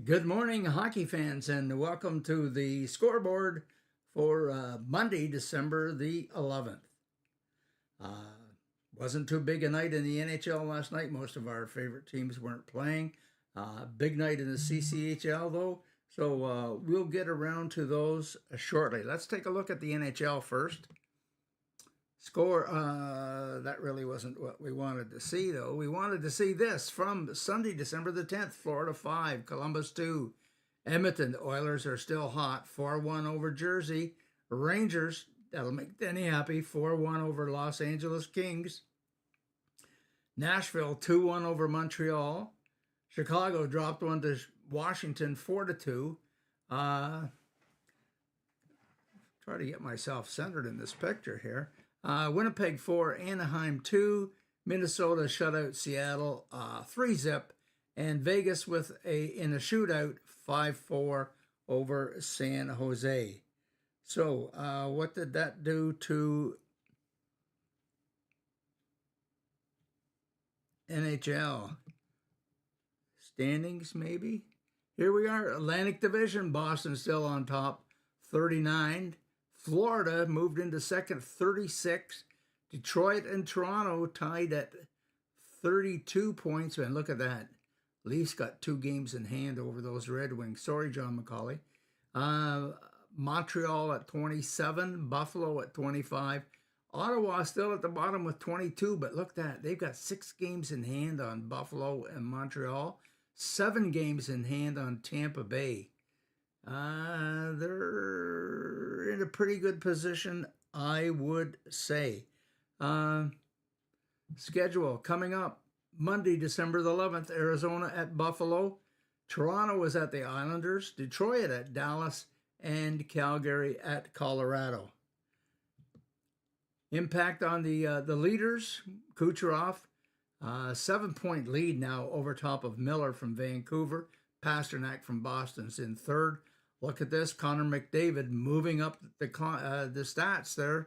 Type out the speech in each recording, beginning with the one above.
Good morning, hockey fans, and welcome to the scoreboard for Monday, December the 11th. Wasn't too big a night in the NHL last night. Most of our favorite teams weren't playing. Big night in the CCHL, though, so we'll get around to those shortly. Let's take a look at the NHL first. Score, that really wasn't what we wanted to see, though. We wanted to see this from Sunday, December the 10th. Florida 5, Columbus 2. Edmonton, the Oilers are still hot, 4-1 over Jersey. Rangers, that'll make Denny happy, 4-1 over Los Angeles Kings. Nashville, 2-1 over Montreal. Chicago dropped one to Washington, 4-2. Try to get myself centered in this picture here. Winnipeg 4, Anaheim 2, Minnesota shutout Seattle 3-0, and Vegas in a shootout 5-4 over San Jose. So what did that do to NHL standings? Maybe here we are, Atlantic Division. Boston still on top, 39. Florida moved into second, 36. Detroit and Toronto tied at 32 points. And look at that. Leafs got 2 games in hand over those Red Wings. Sorry, John McCauley. Montreal at 27. Buffalo at 25. Ottawa still at the bottom with 22. But look at that. They've got 6 games in hand on Buffalo and Montreal. 7 games in hand on Tampa Bay. They're in a pretty good position, I would say. Schedule coming up Monday, December the 11th, Arizona at Buffalo. Toronto is at the Islanders. Detroit at Dallas, and Calgary at Colorado. Impact on the leaders. Kucherov, 7-point lead now over top of Miller from Vancouver. Pasternak from Boston's in third. Look at this, Connor McDavid moving up the stats there.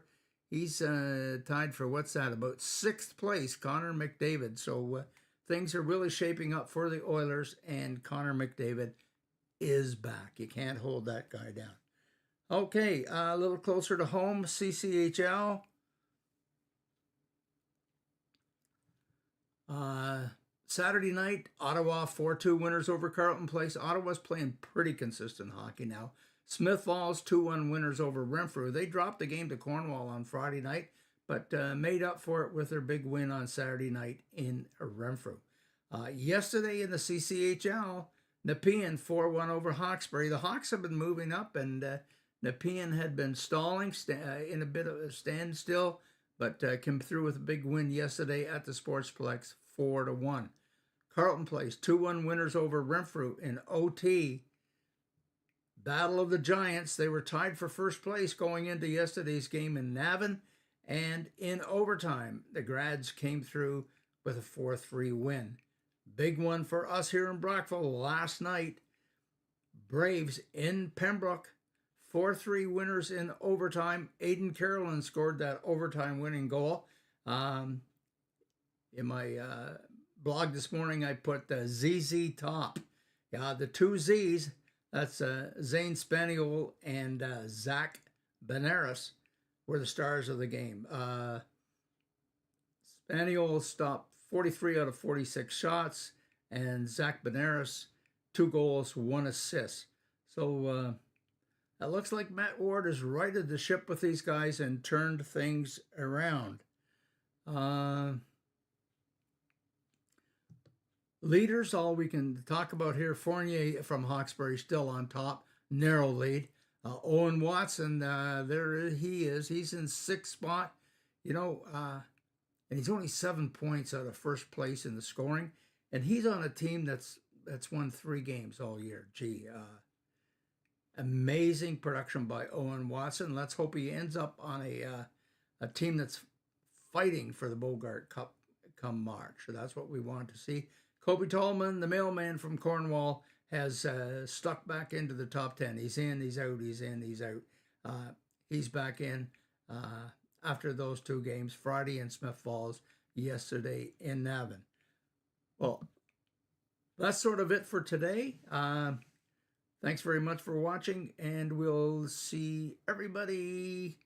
He's tied for, what's that, about 6th place, Connor McDavid. So things are really shaping up for the Oilers, and Connor McDavid is back. You can't hold that guy down. Okay, a little closer to home, CCHL. Saturday night, Ottawa 4-2 winners over Carleton Place. Ottawa's playing pretty consistent hockey now. Smith Falls 2-1 winners over Renfrew. They dropped the game to Cornwall on Friday night, but made up for it with their big win on Saturday night in Renfrew. Yesterday in the CCHL, Nepean 4-1 over Hawkesbury. The Hawks have been moving up, and Nepean had been stalling in a bit of a standstill, but came through with a big win yesterday at the Sportsplex, 4-1. Carleton Place, 2-1 winners over Renfrew in OT. Battle of the Giants. They were tied for first place going into yesterday's game in Navan. And in overtime, the Grads came through with a 4-3 win. Big one for us here in Brockville last night. Braves in Pembroke, 4-3 winners in overtime. Aiden Carolyn scored that overtime winning goal. In my blog this morning, I put ZZ Top. Yeah, the 2 Z's, that's Zane Spaniel and Zach Benares, were the stars of the game. Spaniel stopped 43 out of 46 shots, and Zach Benares, 2 goals, 1 assist. So it looks like Matt Ward has righted the ship with these guys and turned things around. Leaders, all we can talk about here. Fournier from Hawkesbury still on top, narrow lead. Owen Watson, there he is. He's in 6th spot, and he's only 7 points out of first place in the scoring. And he's on a team that's won 3 games all year. Gee, amazing production by Owen Watson. Let's hope he ends up on a team that's fighting for the Bogart Cup come March. So that's what we want to see. Kobe Tallman, the mailman from Cornwall, has stuck back into the top 10. He's in, he's out, he's in, he's out. He's back in after those 2 games, Friday in Smith Falls, yesterday in Navan. Well, that's sort of it for today. Thanks very much for watching, and we'll see everybody